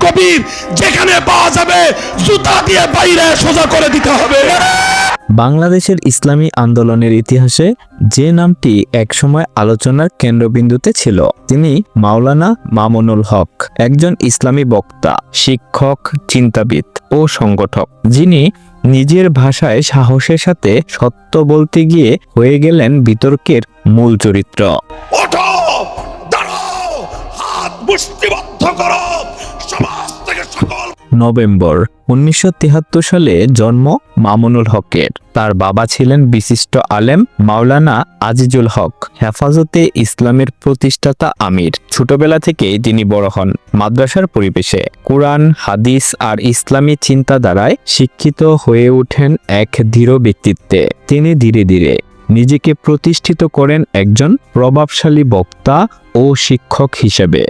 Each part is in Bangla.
কবির যেখানে পাওয়া যাবে জুতা দিয়ে বাইরে সোজা করে দিতে হবে। বাংলাদেশের ইসলামী আন্দোলনের ইতিহাসে যে নামটি একসময় আলোচনার কেন্দ্রবিন্দুতে ছিল তিনি মাওলানা মামুনুল হক, একজন ইসলামী বক্তা, শিক্ষক, চিন্তাবিদ ও সংগঠক, যিনি নিজের ভাষায় সাহসের সাথে সত্য বলতে গিয়ে হয়ে গেলেন বিতর্কের মূল চরিত্র। ওঠো, দাঁড়াও, হাত মুষ্টিবদ্ধ করো, সমাজ থেকে সকল। নভেম্বর 1973 সালে জন্ম মামুনুল হকের। তার বাবা ছিলেন বিশিষ্ট আলেম মাওলানা আজিজুল হক, হেফাজতে ইসলামের প্রতিষ্ঠাতা আমির। ছোটবেলা থেকেই তিনি বড় হন মাদ্রাসার পরিবেশে। কোরআন, হাদিস আর ইসলামী চিন্তাধারায় শিক্ষিত হয়ে ওঠেন এক দৃঢ় ব্যক্তিত্বে। তিনি ধীরে ধীরে নিজেকে প্রতিষ্ঠিত করেন একজন প্রভাবশালী বক্তা ও শিক্ষক হিসেবে।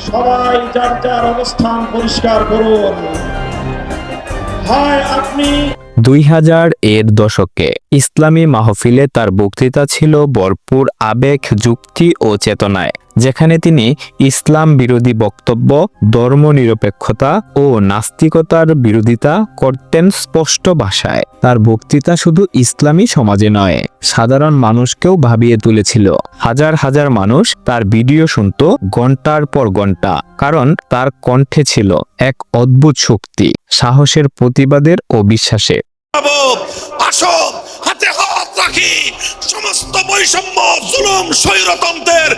সবাই যার যার অবস্থান পরিষ্কার করুন। হয় আপনি 2000 এর দশকে ইসলামী মাহফিলে তার বক্তৃতা ছিল ভরপুর আবেগ, যুক্তি ও চেতনায়, যেখানে তিনি ইসলাম বিরোধী বক্তব্য, ধর্মনিরপেক্ষতা ও নাস্তিকতার বিরোধিতা করতেন স্পষ্ট ভাষায়। তার বক্তৃতা শুধু ইসলামী সমাজে নয়, সাধারণ মানুষকেও ভাবিয়ে তুলেছিল। হাজার হাজার মানুষ তার ভিডিও শুনত ঘন্টার পর ঘন্টা, কারণ তার কণ্ঠে ছিল এক অদ্ভুত শক্তি, সাহসের, প্রতিবাদের ও বিশ্বাসের। আসো, হাতে হাত রাখি, সমস্ত বৈষম্য, জুলুম, স্বৈরতন্ত্রের।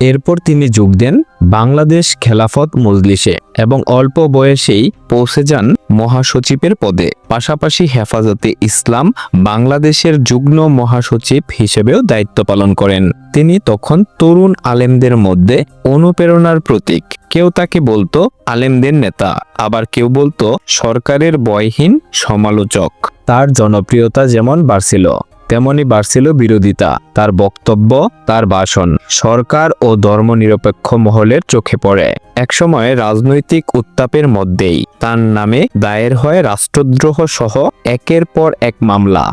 এরপর তিনি যোগ দেন বাংলাদেশ খেলাফত মজলিসে এবং অল্প বয়সেই পৌঁছে যান মহাসচিবের পদে। পাশাপাশি হেফাজতে ইসলাম বাংলাদেশের যুগ্ম মহাসচিব হিসেবেও দায়িত্ব পালন করেন। তিনি তখন তরুণ আলেমদের মধ্যে অনুপ্রেরণার প্রতীক। কেউ তাকে বলতো আলেমদের নেতা, আবার কেউ বলতো সরকারের ভয়হীন সমালোচক। তার জনপ্রিয়তা যেমন বাড়ছিল, তেমনি বাড়ছিল বিরোধিতা। তার বক্তব্য, তার ভাষণ সরকার ও ধর্মনিরপেক্ষ মহলের চোখে পড়ে। একসময় রাজনৈতিক উত্তাপের মধ্যেই তার নামে দায়ের হয় রাষ্ট্রদ্রোহ সহ একের পর এক মামলা।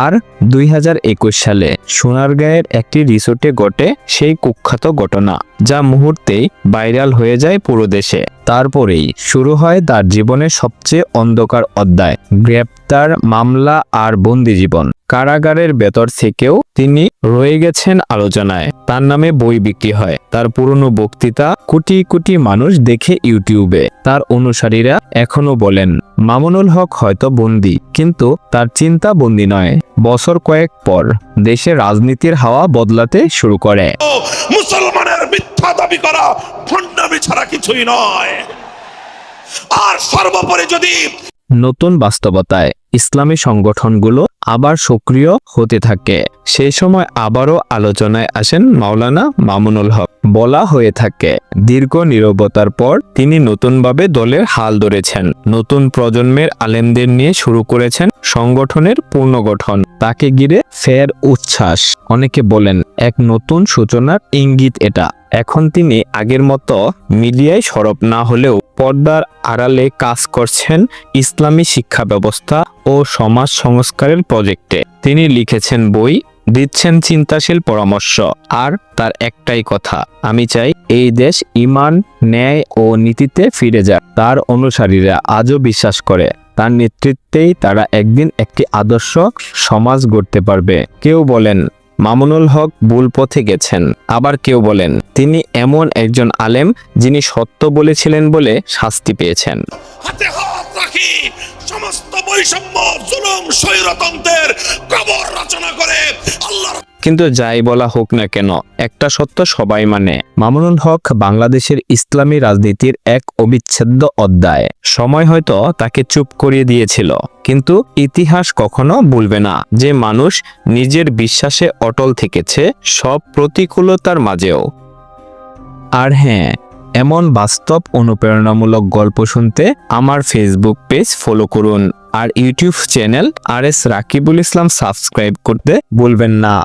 আর 2021 সালে সোনারগাঁয়ের একটি রিসোর্টে ঘটে সেই কুখ্যাত ঘটনা, যা মুহূর্তেই ভাইরাল হয়ে যায় পুরো দেশে। তারপরেই শুরু হয় তার জীবনের সবচেয়ে অন্ধকার অধ্যায়, গ্রেপ্তার, মামলা আর বন্দি জীবন। কারাগারের ভেতর থেকেও তিনি রয়ে গেছেন আলোচনায়। তার নামে বই বিক্রি হয়, তার পুরনো বক্তৃতা কোটি কোটি মানুষ দেখে ইউটিউবে। তার অনুসারীরা এখনো বলেন মামুনুল হক হয়তো বন্দী, কিন্তু তার চিন্তা বন্দী নয়। বছর কয়েক পর দেশে রাজনীতির হাওয়া বদলাতে শুরু করে। মুসলমানের মিথ্যা দাবি করা ভণ্ডামি ছাড়া কিছুই নয়। আর সর্বোপরি যদি নতুন বাস্তবতায় ইসলামী সংগঠনগুলো আবার সক্রিয় হতে থাকে, সেই সময় আবারও আলোচনায় আসেন মাওলানা মামুনুল হক। বলা হয়ে থাকে দীর্ঘ নীরবতার পর তিনি নতুনভাবে দলের হাল ধরেছেন, নতুন প্রজন্মের আলেমদের নিয়ে শুরু করেছেন সংগঠনের পুনর্গঠন। তাকে ঘিরে ফের উচ্ছ্বাস। অনেকে বলেন এক নতুন সূচনার ইঙ্গিত এটা। এখন তিনি আগের মতো মিডিয়ায় সরব না হলেও পর্দার আড়ালে কাজ করছেন ইসলামী শিক্ষা ব্যবস্থা ও সমাজ সংস্কারের প্রজেক্টে। তিনি লিখেছেন বই, দিচ্ছেন চিন্তাশীল পরামর্শ, আর তার একটাই কথা, আমি চাই এই দেশ ঈমান, ন্যায় ও নীতিতে ফিরে যাক। তার অনুসারীরা আজও বিশ্বাস করে তার নেতৃত্বেই তারা একদিন একটি আদর্শ সমাজ গড়তে পারবে। কেউ বলেন মামুনুল হক ভুল পথে গেছেন, আবার কেউ বলেন তিনি এমন একজন আলেম যিনি সত্য বলেছিলেন বলে শাস্তি পেয়েছেন। হাতে হাত রাখি, সমস্ত বৈষম্য, জুলুম, স্বৈরতন্ত্রের কবর রচনা করে আল্লাহর। কিন্তু যাই বলা হোক না কেন, একটা সত্য সবাই মানে, মামুনুল হক বাংলাদেশের ইসলামী রাজনীতির এক অবিচ্ছেদ্য অধ্যায়। সময় হয়তো তাকে চুপ করিয়ে দিয়েছিল, কিন্তু ইতিহাস কখনো ভুলবে না যে মানুষ নিজের বিশ্বাসে অটল থেকেছে সব প্রতিকূলতার মাঝেও। আর হ্যাঁ, এমন বাস্তব অনুপ্রেরণামূলক গল্প শুনতে আমার ফেসবুক পেজ ফলো করুন আর ইউটিউব চ্যানেল RS রাকিবুল ইসলাম সাবস্ক্রাইব করতে ভুলবেন না।